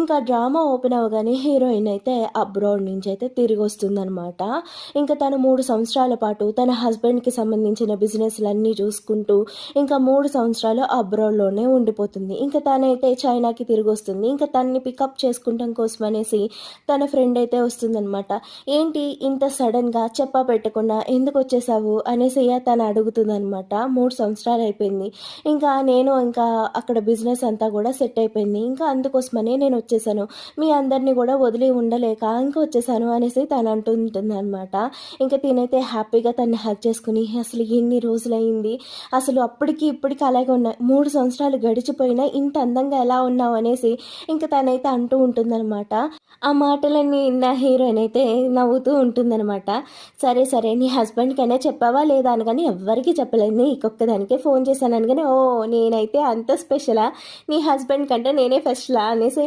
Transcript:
ఇంకా drama open అవ్వగానే heroine అయితే అబ్రాడ్ నుంచి అయితే తిరిగి వస్తుందనమాట. ఇంకా తను 3 సంవత్సరాల పాటు తన హస్బెండ్‌కి సంబంధించిన బిజినెస్‌లన్నీ చూసుకుంటూ ఇంకా 3 సంవత్సరాలు అబ్రాడ్‌లోనే ఉండిపోతుంది. ఇంకా తనైతే చైనాకి తిరిగొస్తుంది. ఇంకా తనని పికప్ చేసుకుంటం కోసమనేసి తన ఫ్రెండ్ అయితే వస్తుందనమాట. "ఏంటి ఇంత సడెన్‌గా చెప్పా పెట్టకుండా ఎందుకొచ్చేసావు?" అనేసి తను అడుగుతుందనమాట. 3 సంవత్సరాలు అయిపోయింది. ఇంకా అక్కడ బిజినెస్ అంతా కూడా సెట్ అయిపోయింది. ఇంకా అందుకోసమనే నేనొచ్చేసాను. మీ అందరిని గూడా వదిలి ఉండలేక ఇంక వచ్చేసాను అనేసి తను అంటూ ఉంటుందనమాట. ఇంక తినైతే హ్యాపీగా తనని హగ్ చేసుకొని, అసలు ఎన్ని రోజులయింది, అసలు అప్పటికి ఇప్పటికి అలాగే ఉన్నా, 3 సంవత్సరాలు గడిచిపోయినా ఇంత అందంగా ఎలా ఉన్నావు అనేసి ఇంక తనైతే అంటూ ఉంటుందనమాట. ఆ మాటలన్నీ ఇన్న హీరోయిన్ అయితే నవ్వుతూ ఉంటుందనమాట. సరే, సరే నీ హస్బెండ్‌కైనా చెప్పావా లేదా అనగానే ఎవ్వరికీ చెప్పలేదు. నీకొక్కదానికే ఫోన్ చేశాను అనగానే, ఓహ్! నేనైతే అంత స్పెషలా? నీ హస్బెండ్ కంటే నేనే ఫస్ట్‌లా అనేసి